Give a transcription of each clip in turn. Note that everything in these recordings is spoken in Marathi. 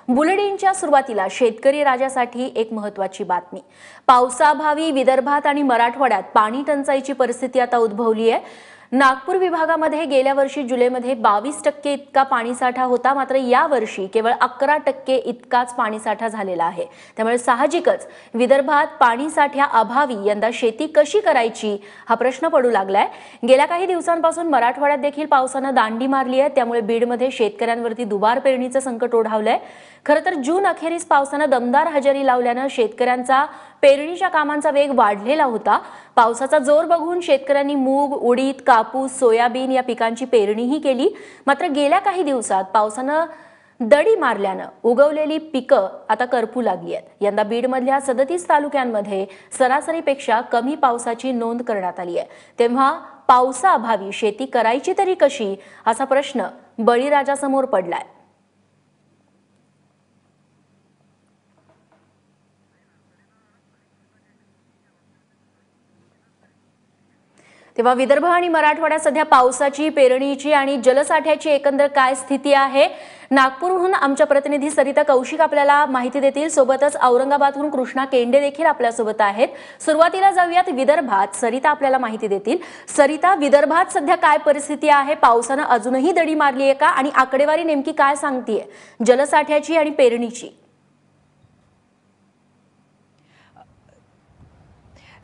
बुलेटिनच्या सुरुवातीला शेतकरी राजासाठी एक महत्त्वाची बातमी। पावसाअभावी विदर्भात आणि मराठवाड्यात पाणी टंचाईची परिस्थिती आता उद्भवली आहे। नागपूर विभागामध्ये गेल्या वर्षी जुलैमध्ये 22% इतका पाणीसाठा होता, मात्र या वर्षी केवळ 11% इतकाच पाणीसाठा झालेला आहे। त्यामुळे साहजिकच विदर्भात पाणीसाठ्या अभावी यंदा शेती कशी करायची हा प्रश्न पडू लागलाय। गेल्या काही दिवसांपासून मराठवाड्यात देखील पावसाने दांडी मारली आहे, त्यामुळे बीडमध्ये शेतकऱ्यांवरती दुबार पेरणीचे संकट ओढावलंय। खरं तर जून अखेरीस पावसाने दमदार हजेरी लावल्याने शेतकऱ्यांचा पेरणीच्या कामांचा वेग वाढलेला होता। पावसाचा जोर बघून शेतकऱ्यांनी मूग, उडीद, कापूस, सोयाबीन या पिकांची पेरणीही केली, मात्र गेल्या काही दिवसात पावसाने दडी मारल्याने उगवलेली पिकं आता करपू लागली आहेत। यंदा बीडमधल्या 37 तालुक्यांमध्ये सरासरीपेक्षा कमी पावसाची नोंद करण्यात आली आहे। तेव्हा पावसाअभावी शेती करायची तरी कशी असा प्रश्न बळीराजासमोर पडलाय। तेव्हा विदर्भ आणि मराठवाड्यात सध्या पावसाची, पेरणीची आणि जलसाठ्याची एकंदर काय स्थिती आहे, नागपूरहून आमच्या प्रतिनिधी सरिता कौशिक आपल्याला माहिती देतील। सोबतच औरंगाबादहून कृष्णा केंडे देखील आपल्यासोबत आहेत। सुरुवातीला जाऊयात विदर्भात, सरिता आपल्याला माहिती देतील। सरिता, विदर्भात सध्या काय परिस्थिती आहे? पावसाने अजूनही दडी मारली आहे का आणि आकडेवारी नेमकी काय सांगतेय जलसाठ्याची आणि पेरणीची?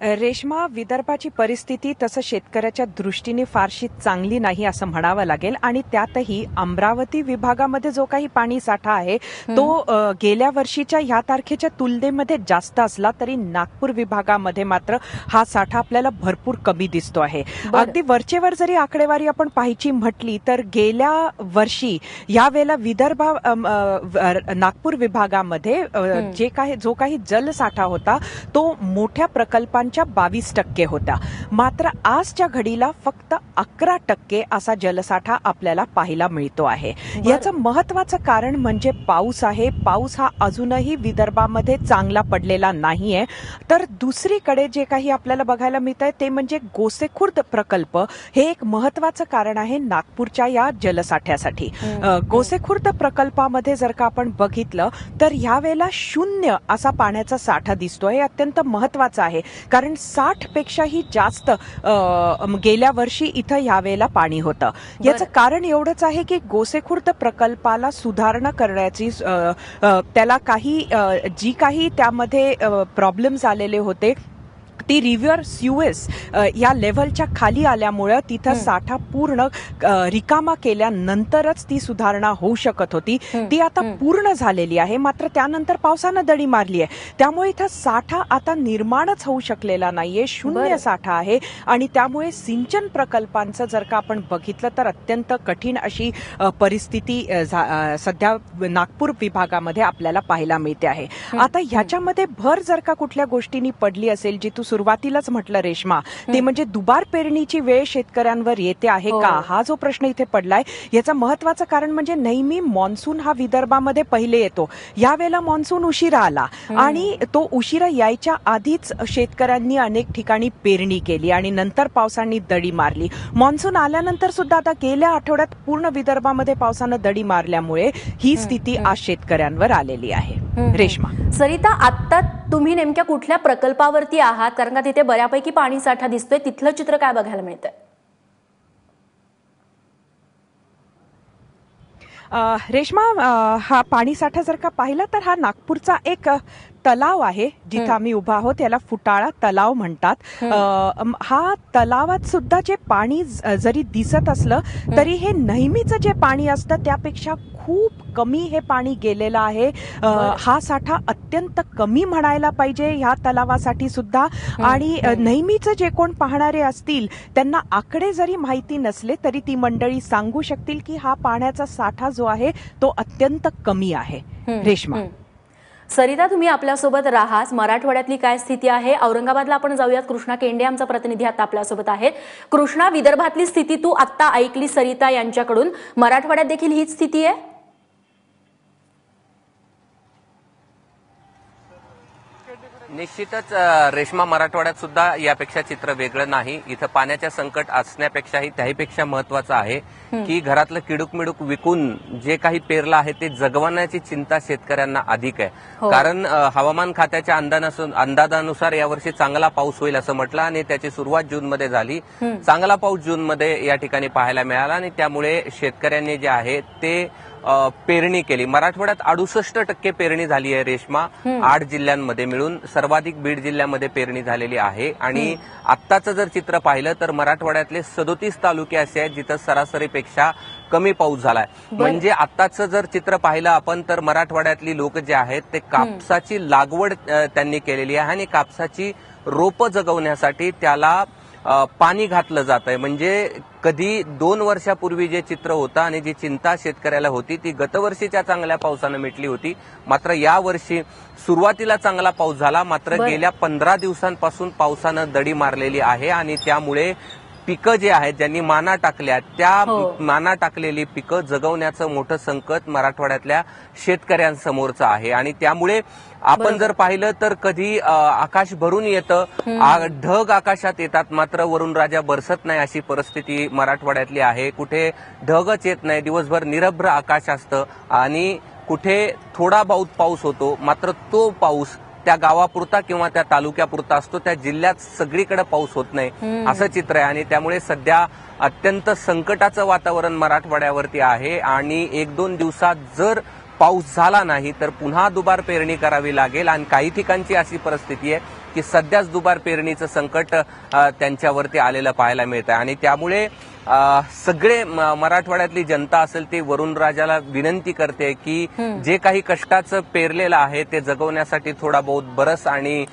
रेश्मा, विदर्भाची परिस्थिती तसं शेतकऱ्याच्या दृष्टीने फारशी चांगली नाही असं म्हणावं लागेल आणि त्यातही अमरावती विभागामध्ये जो काही पाणी साठा आहे तो गेल्या वर्षीच्या ह्या तारखेच्या तुलनेमध्ये जास्त असला तरी नागपूर विभागामध्ये मात्र हा साठा आपल्याला भरपूर कमी दिसतो आहे। अगदी वरचेवर जरी आकडेवारी आपण पाहायची म्हटली तर गेल्या वर्षी यावेळेला विदर्भ नागपूर विभागामध्ये जो काही जलसाठा होता तो मोठ्या प्रकल्पांच्या 22% होता, मात्र आजच्या घडीला फक्त 11% असा जलसाठा आपल्याला पाहायला मिळतो आहे। याचं महत्त्वाचं कारण म्हणजे पाऊस आहे। पाऊस हा अजूनही विदर्भामध्ये चांगला पडलेला नाहीये। तर दुसरीकडे जे काही आपल्याला बघायला मिळतंय ते म्हणजे गोसेखुर्द प्रकल्प हे एक महत्त्वाचं कारण आहे नागपूरच्या या जलसाठ्यासाठी। गोसेखुर्द प्रकल्पामध्ये जर का आपण बघितलं तर यावेळेला 0 असा पाण्याचा साठा दिसतोय। हे अत्यंत महत्त्वाचं आहे कारण 60 पेक्षाही जास्त गेल्या वर्षी इथं यावेळेला पाणी होतं। याचं कारण एवढंच आहे की गोसेखुर्द प्रकल्पाला सुधारणा करण्याची त्याला जी काही त्यामध्ये प्रॉब्लेम्स आलेले होते ती रिव्हर स्युएस या लेव्हलच्या खाली आल्यामुळे तिथं साठा पूर्ण रिकामा केल्यानंतरच ती सुधारणा होऊ शकत होती। ती आता पूर्ण झालेली आहे, मात्र त्यानंतर पावसानं दडी मारली आहे, त्यामुळे इथं साठा आता निर्माणच होऊ शकलेला नाहीये। 0 साठा आहे आणि त्यामुळे सिंचन प्रकल्पांचं जर का आपण बघितलं तर अत्यंत कठीण अशी परिस्थिती सध्या नागपूर विभागामध्ये आपल्याला पाहायला मिळते आहे। आता ह्याच्यामध्ये भर जर का कुठल्या गोष्टींनी पडली असेल जी तू सुरुवातीलाच म्हटलं रेश्मा, ते म्हणजे दुबार पेरणीची वेळ शेतकऱ्यांवर येते आहे का हा जो प्रश्न इथे पडलाय। याचं महत्त्वाचं कारण म्हणजे नेहमी मान्सून हा विदर्भामध्ये पहिले येतो, यावेळेला मान्सून उशिरा आला आणि तो उशिरा यायच्या आधीच शेतकऱ्यांनी अनेक ठिकाणी पेरणी केली आणि नंतर पावसाने दडी मारली। मान्सून आल्यानंतर सुद्धा आता गेल्या आठवड्यात पूर्ण विदर्भामध्ये पावसानं दडी मारल्यामुळे ही स्थिती आज शेतकऱ्यांवर आलेली आहे। रेश्मा, सरिता, आता तुम्ही नेमक्या कुठल्या प्रकल्पावरती आहात? कारण का तिथे बऱ्यापैकी पाणी साठा दिसतोय, तिथलं चित्र काय बघायला मिळतंय? रेश्मा, हा पाणी साठा जर का पाहिला तर हा नागपूरचा एक तलाव आहे जिथे आम्ही उभा आहोत, याला फुटाळा तलाव म्हणतात। हा तलावात सुद्धा जे पाणी जरी दिसत असलं तरी हे नेहमीचं जे पाणी असतं त्यापेक्षा खूप कमी हे पाणी गेलेलं आहे। हा साठा अत्यंत कमी म्हणायला पाहिजे ह्या तलावासाठी सुद्धा। आणि नेहमीचं जे कोण पाहणारे असतील त्यांना आकडे जरी माहिती नसले तरी ती मंडळी सांगू शकतील की हा पाण्याचा साठा जो आहे तो अत्यंत कमी आहे। रेश्मा, सरिता, तुम्ही आपल्यासोबत राहाच। मराठवाड्यातली काय स्थिती आहे? औरंगाबादला आपण जाऊयात। कृष्णा केंडे आमचा प्रतिनिधी आता आपल्यासोबत आहेत। कृष्णा, विदर्भातली स्थिती तू आता ऐकली सरिता यांच्याकडून, मराठवाड्यात देखील हीच स्थिती आहे? निश्चितच रेश्मा, मराठवाड्यात सुद्धा यापेक्षा चित्र वेगळं नाही. इथं पाण्याच्या संकट असण्यापेक्षाही त्याहीपेक्षा महत्वाचं आहे की घरातलं किडूक विकून जे काही पेरलं आहे ते जगवण्याची चिंता शेतकऱ्यांना अधिक आहे. कारण हवामान खात्याच्या अंदाजानुसार यावर्षी चांगला पाऊस होईल असं म्हटलं आणि त्याची सुरुवात जूनमध्ये झाली. चांगला पाऊस जूनमध्ये या ठिकाणी पाहायला मिळाला आणि त्यामुळे शेतकऱ्यांनी जे आहे ते पेरणी केली. मराठवाड्यात 68% पेरणी झाली आहे रेश्मा. 8 जिल्ह्यांमध्ये मिळून सर्वाधिक बीड जिल्ह्यामध्ये पेरणी झालेली आहे. आणि आत्ताचं जर चित्र पाहिलं तर मराठवाड्यातले 37 तालुके असे आहेत जिथं सरासरीपेक्षा कमी पाऊस झालाय. म्हणजे आत्ताचं जर चित्र पाहिलं आपण तर मराठवाड्यातली लोक जे आहेत ते कापसाची लागवड त्यांनी केलेली आहे आणि कापसाची रोपं जगवण्यासाठी त्याला पाणी घातलं जात आहे. म्हणजे कधी 2 वर्षापूर्वी जे चित्र होतं आणि जी चिंता शेतकऱ्याला होती ती गतवर्षीच्या चांगल्या पावसानं मिटली होती. मात्र यावर्षी सुरुवातीला चांगला पाऊस झाला, मात्र गेल्या 15 दिवसांपासून पावसानं दडी मारलेली आहे आणि त्यामुळे पिकं जे आहेत ज्यांनी माना टाकल्या त्या माना टाकलेली पिकं जगवण्याचं मोठं संकट मराठवाड्यातल्या शेतकऱ्यांसमोरचं आहे. आणि त्यामुळे आपण जर पाहिलं तर कधी आकाश भरून येतं, ढग आकाशात येतात, मात्र वरून राजा बरसत नाही अशी परिस्थिती मराठवाड्यातली आहे. कुठे ढगच येत नाही, दिवसभर निरभ्र आकाश असतं आणि कुठे थोडा बहुत पाऊस होतो, मात्र तो पाऊस त्या गावापुरता किंवा त्या तालुक्यापुरता असतो, त्या जिल्ह्यात सगळीकडे पाऊस होत नाही असं चित्र आहे. आणि त्यामुळे सध्या अत्यंत संकटाचं वातावरण मराठवाड्यावरती आहे आणि 1-2 दिवसात जर पाऊस झाला नाही तर पुन्हा दुबार पेरणी करावी लागेल. आणि काही ठिकाणची अशी परिस्थिती आहे की सध्याच दुबार पेरणीचं संकट त्यांच्यावरती आलेलं पाहायला मिळतं. आणि त्यामुळे सगळे मराठवाड्यातली जनता असेल ती वरुणराजाला विनंती करते की जे काही कष्टाचं पेरलेलं आहे ते जगवण्यासाठी थोडा बहुत बरस आणि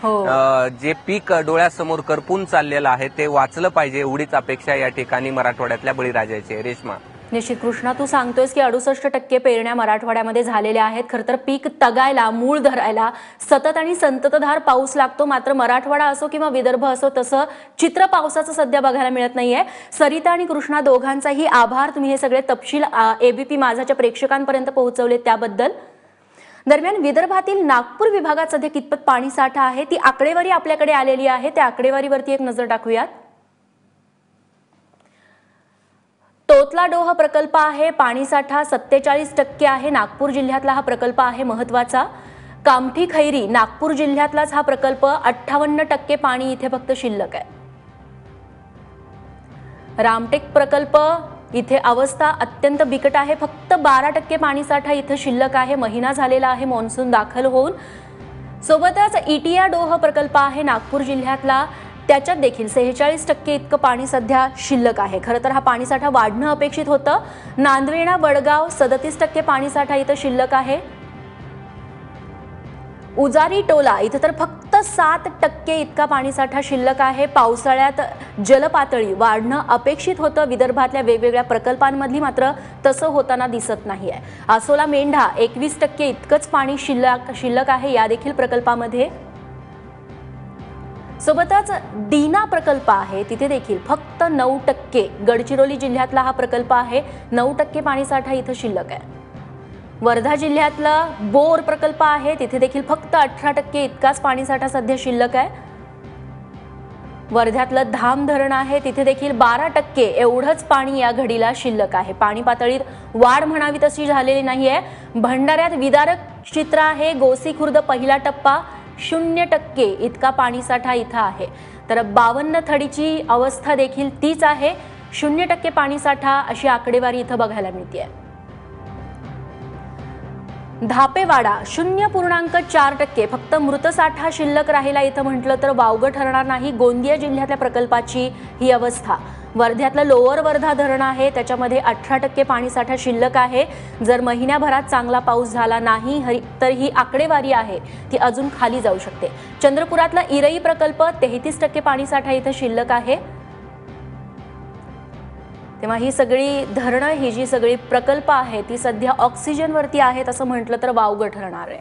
जे पीक डोळ्यासमोर करपून चाललेलं आहे ते वाचलं पाहिजे, एवढीच अपेक्षा या ठिकाणी मराठवाड्यातल्या बळीराजाची आहे. रेश्मा, निश्चित कृष्णा, तू सांगतोयस की 68% पेरण्या मराठवाड्यामध्ये झालेल्या आहेत. खरं तर पीक तगायला, मूळ धरायला सतत आणि संततधार पाऊस लागतो. मात्र मराठवाडा असो किंवा विदर्भ असो तसं चित्र पावसाचं सध्या बघायला मिळत नाहीये. सरिता आणि कृष्णा दोघांचाही आभार. तुम्ही हे सगळे तपशील एबीपी माझाच्या प्रेक्षकांपर्यंत पोहोचवले त्याबद्दल. दरम्यान विदर्भातील नागपूर विभागात सध्या कितपत पाणी साठा आहे ती आकडेवारी आपल्याकडे आलेली आहे. त्या आकडेवारीवरती एक नजर टाकूयात. तोतलाडोह प्रकल्प आहे, पाणीसाठा 47% आहे. नागपूर जिल्ह्यातला हा प्रकल्प आहे महत्वाचा. कामठी खैरी नागपूर जिल्ह्यातलाच हा प्रकल्प, 58% पाणी इथे फक्त शिल्लक आहे. रामटेक प्रकल्प इथे अवस्था अत्यंत बिकट आहे, फक्त 12% पाणीसाठा इथे शिल्लक आहे. महिना झालेला आहे मॉन्सून दाखल होऊन. सोबतच इटिया डोह प्रकल्प आहे नागपूर जिल्ह्यातला, त्याच्यात देखील 46% इतकं पाणी सध्या शिल्लक आहे. खरं तर हा पाणीसाठा वाढणं अपेक्षित होतं. नांदवेणा वडगाव 37% पाणीसाठा इथं शिल्लक आहे. उजारी टोला इथं तर फक्त 7% इतका पाणीसाठा शिल्लक आहे. पावसाळ्यात जलपातळी वाढणं अपेक्षित होतं विदर्भातल्या वेगवेगळ्या प्रकल्पांमधली, मात्र तसं होताना दिसत नाहीये. आसोला मेंढा 21% इतकंच पाणी शिल्लक आहे या देखील प्रकल्पामध्ये. सोबतच दीना प्रकल्प आहे तिथे देखील फक्त 9%. गडचिरोली जिल्ह्यातला हा प्रकल्प आहे, 9% पाणीसाठा इथं शिल्लक आहे. वर्धा जिल्ह्यातला बोर प्रकल्प आहे तिथे देखील फक्त 18% इतकाच पाणीसाठा सध्या शिल्लक आहे. वर्ध्यातलं धाम धरण आहे तिथे देखील 12% एवढंच पाणी या घडीला शिल्लक आहे. पाणी पातळीत वाढ म्हणावी तशी झालेली नाहीये. भंडाऱ्यात विदारक चित्र आहे. गोसी खुर्द पहिला टप्पा 0% इतका पाणीसाठा इथं आहे. तर 52 थडीची अवस्था देखील तीच आहे, 0% पाणीसाठा अशी आकडेवारी इथं बघायला मिळते. धापेवाडा 0.4%, फक्त मृतसाठा शिल्लक राहिला इथं म्हटलं तर वावगं ठरणार नाही. गोंदिया जिल्ह्यातल्या प्रकल्पाची ही अवस्था. वर्ध्यातलं लोअर वर्धा धरण आहे त्याच्यामध्ये 18% पाणीसाठा शिल्लक आहे. जर महिन्याभरात चांगला पाऊस झाला नाही तर ही आकडेवारी आहे ती अजून खाली जाऊ शकते. चंद्रपुरातला इरई प्रकल्प 33% पाणीसाठा इथं शिल्लक आहे. तेव्हा ही सगळी धरणं, ही जी सगळी प्रकल्प आहे ती सध्या ऑक्सिजनवरती आहेत असं म्हटलं तर वावगं ठरणार आहे.